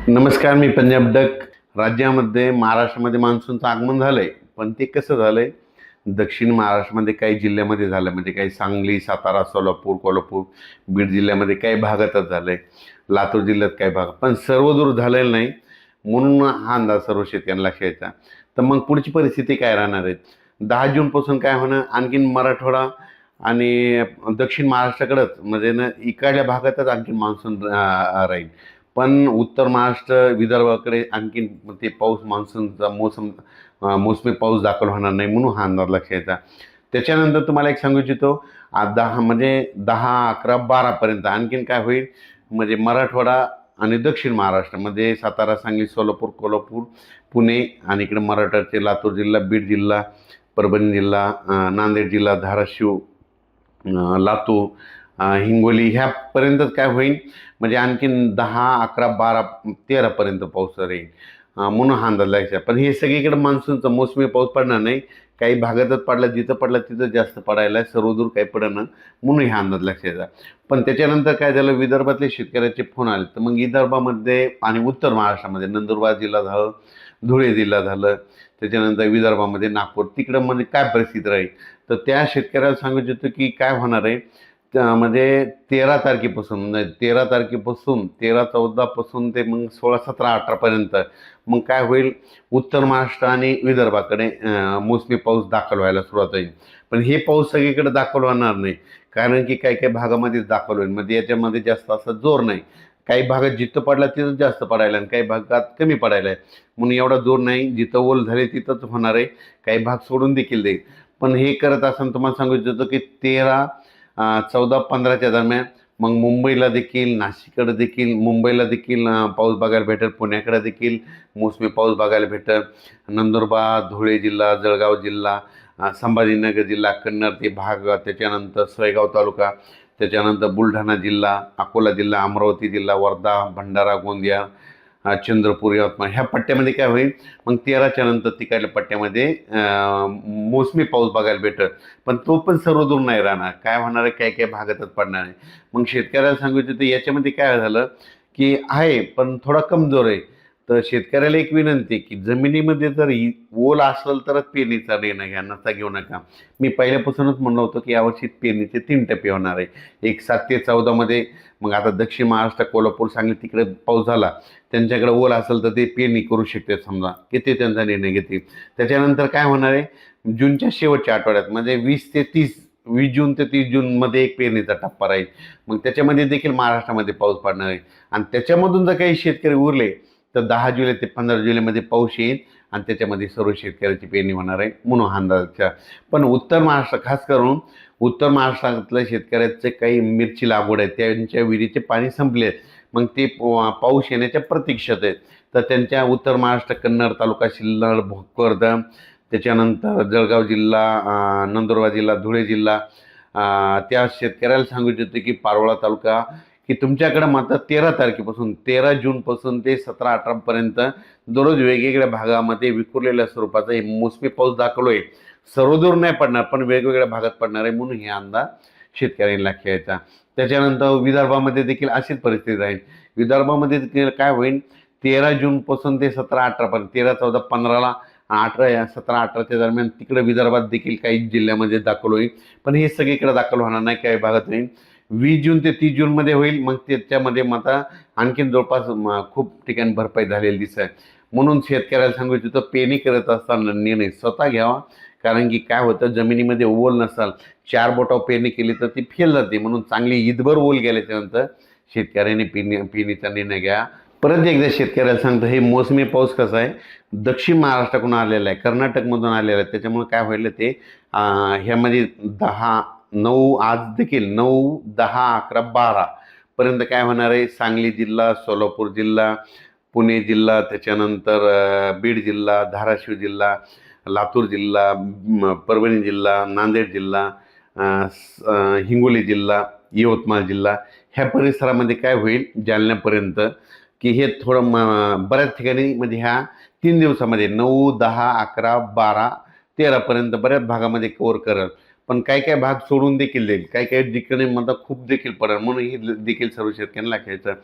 नमस्कार, मी पंजाब डक. राज्यामध्ये महाराष्ट्रामध्ये मान्सूनचं आगमन झालंय, पण ते कसं झालंय, दक्षिण महाराष्ट्रामध्ये काही जिल्ह्यामध्ये झालं, म्हणजे काही सांगली, सातारा, सोलापूर, कोल्हापूर, बीड जिल्ह्यामध्ये काही भागातच झालंय, लातूर जिल्ह्यात काही भाग, पण सर्वदूर झालेलं नाही. म्हणून हा अंदाज सर्व शेतकऱ्यांना लक्षात यायचा. तर मग पुढची परिस्थिती काय राहणार आहे? 10 जूनपासून काय होणार, आणखीन मराठवाडा आणि दक्षिण महाराष्ट्राकडंच, म्हणजे ना इकडल्या भागातच आणखीन मान्सून राहील. पण उत्तर महाराष्ट्र, विदर्भाकडे आणखीन ते पाऊस, मान्सूनचा मोसमी पाऊस दाखल होणार नाही, म्हणून हा अंदाज लक्षात यायचा. त्याच्यानंतर तुम्हाला एक सांगू इच्छितो, 10 म्हणजे 10, 11, 12पर्यंत आणखीन काय होईल, म्हणजे मराठवाडा आणि दक्षिण महाराष्ट्रामध्ये सातारा, सांगली, सोलापूर, कोल्हापूर, पुणे आणि इकडे मराठवाड्याचे लातूर जिल्हा, बीड जिल्हा, परभणी जिल्हा, नांदेड जिल्हा, धाराशिव, लातूर, हिंगोली ह्यापर्यंतच काय होईल, म्हणजे आणखीन 10, 11, 12, 13पर्यंत पाऊस राहील. म्हणून हा अंदाज लागायचा. पण हे सगळीकडे मान्सूनचा मोसमी पाऊस पडणार नाही, काही भागातच पडला, जिथं पडला तिथं जास्त पडायला, सर्वदूर काही पडणं, म्हणून हा अंदाज लक्षात. पण त्याच्यानंतर काय झालं, विदर्भातले शेतकऱ्याचे फोन आले. तर मग विदर्भामध्ये आणि उत्तर महाराष्ट्रामध्ये नंदुरबार जिल्हा झालं, धुळे जिल्हा झालं, त्याच्यानंतर विदर्भामध्ये नागपूर, तिकडं म्हणजे काय परिस्थिती राहील. तर त्या शेतकऱ्याला सांगू इच्छितो की काय होणार आहे, म्हणजे 13 तारखेपासून, म्हणजे 13 तारखेपासून, 13-14 पासून ते मग 16-17-18पर्यंत मग काय होईल, उत्तर महाराष्ट्र आणि विदर्भाकडे मोसमी पाऊस दाखल व्हायला सुरुवात होईल. पण हे पाऊस सगळीकडे दाखल होणार नाही, कारण की काही काही भागामध्येच दाखल होईल, म्हणजे याच्यामध्ये जास्त असा जोर नाही. काही भागात जिथं पडला तिथं जास्त पडायला आणि काही भागात कमी पडायला आहे, म्हणून एवढा जोर नाही. जिथं ओल झाले तिथंच होणार आहे, काही भाग सोडून देखील देईल. पण हे करत असताना तुम्हाला सांगू इच्छितो की 14 14-15च्या दरम्यान मग मुंबईला देखील, नाशिककडे देखील, मुंबईला देखील पाऊस बघायला भेटेल, पुण्याकडे देखील मोसमी पाऊस बघायला भेटेल. नंदुरबार, धुळे जिल्हा, जळगाव जिल्हा, संभाजीनगर जिल्हा, कन्नड ते भाग, त्याच्यानंतर सोयगाव तालुका, त्याच्यानंतर बुलढाणा जिल्हा, अकोला जिल्हा, अमरावती जिल्हा, वर्धा, भंडारा, गोंदिया, चंद्रपूर, यवतमाळ ह्या पट्ट्यामध्ये काय होईल, मग 13च्या नंतर तिकडल्या पट्ट्यामध्ये मोसमी पाऊस बघायला भेटत. पण तो पण सर्वदूर नाही राहणार, काय होणार आहे, काही काही भागातच पडणार आहे. मग शेतकऱ्याला सांगितलं तर याच्यामध्ये काय झालं की आहे, पण थोडा कमजोर आहे. तर शेतकऱ्याला एक विनंती आहे की जमिनीमध्ये जर ओल असेल तरच पेरणीचा निर्णय घ्या, नसता घेऊ नका. मी पहिल्यापासूनच म्हणलं होतं की यावर्षी पेरणीचे 3 टप्पे होणार आहे. एक 7 ते 14मध्ये, मग आता दक्षिण महाराष्ट्र, कोल्हापूर, सांगली तिकडे पाऊस झाला, त्यांच्याकडे ओल असेल तर ते पेरणी करू शकते, समजा की ते त्यांचा निर्णय घेतील. त्याच्यानंतर काय होणार आहे, जूनच्या शेवटच्या आठवड्यात, म्हणजे 20 जून ते 30 जूनमध्ये एक पेरणीचा टप्पा राहील. मग त्याच्यामध्ये देखील महाराष्ट्रामध्ये पाऊस पडणार आहे. आणि त्याच्यामधून जर काही शेतकरी उरले तर 10 जुलै ते 15 जुलैमध्ये पाऊस येईल आणि त्याच्यामध्ये सर्व शेतकऱ्याची पेरणी होणार आहे, म्हणून हा अंदाजाच्या. पण उत्तर महाराष्ट्र, खास करून उत्तर महाराष्ट्रातल्या शेतकऱ्याचे काही मिरची लागवड आहे, त्यांच्या विहिरीचे पाणी संपले, मग ते पाऊस येण्याच्या प्रतीक्षेत आहेत. तर त्यांच्या उत्तर महाराष्ट्र, कन्नड तालुका, सिल्लोड, भोकरदन, त्याच्यानंतर जळगाव जिल्हा, नंदुरबार जिल्हा, धुळे जिल्हा, त्या शेतकऱ्याला सांगू इच्छितो की पारोळा तालुका, की तुमच्याकडे मात्र 13 तारखेपासून, 13 जूनपासून ते 17-18पर्यंत दररोज वेगवेगळ्या भागामध्ये विखुरलेल्या स्वरूपाचा हे मोसमी पाऊस दाखवलो आहे. सर्वदूर नाही पडणार, पण वेगवेगळ्या भागात पडणार आहे, म्हणून हे अंदाज शेतकऱ्यांना घ्यायचा. त्याच्यानंतर विदर्भामध्ये देखील अशीच परिस्थिती राहील. विदर्भामध्ये देखील काय होईल, 13 जूनपासून ते 17-18पर्यंत, 13, 14, 15ला, 17-18च्या दरम्यान तिकडे विदर्भात देखील काही जिल्ह्यामध्ये दाखल होईल. पण हे सगळीकडे दाखल होणार नाही, काही भागात होईल. 20 जून ते 30 जूनमध्ये होईल, मग त्याच्यामध्ये मात्र आणखीन जवळपास खूप ठिकाणी भरपाई झालेली दिसत आहे. म्हणून शेतकऱ्याला सांगू इच्छितो, पेरणी करत असताना निर्णय स्वतः घ्यावा, कारण की काय होतं, जमिनीमध्ये ओल नसाल, 4 बोटावर पेरणी केली तर ती फेल जाते. म्हणून चांगली ईदभर ओल गेल्याच्यानंतर शेतकऱ्याने पेरणीचा निर्णय घ्या. परत एकदा शेतकऱ्याला सांगतो, हे मोसमी पाऊस कसा आहे, दक्षिण महाराष्ट्राकडून आलेला आहे, कर्नाटकमधून आलेला आहे. त्याच्यामुळे काय होईल, ते ह्यामध्ये 10, 9, आज देखील 9, 10, 11, 12पर्यंत काय होणार आहे, सांगली जिल्हा, सोलापूर जिल्हा, पुणे जिल्हा, त्याच्यानंतर बीड जिल्हा, धाराशिव जिल्हा, लातूर जिल्हा, परभणी जिल्हा, नांदेड जिल्हा, हिंगोली जिल्हा, यवतमाळ जिल्हा ह्या परिसरामध्ये काय होईल, जालन्यापर्यंत, की हे थोडं बऱ्याच ठिकाणी, म्हणजे ह्या 3 दिवसामध्ये 9, 10, 11, 12, 13पर्यंत बऱ्याच भागामध्ये कव्हर करेल. पण काही काही भाग सोडून देखील देईल, काही काही ठिकाणी म्हणतात खूप देखील पडेल, म्हणून हे देखील सर्व शेतकऱ्यांना घ्यायचं.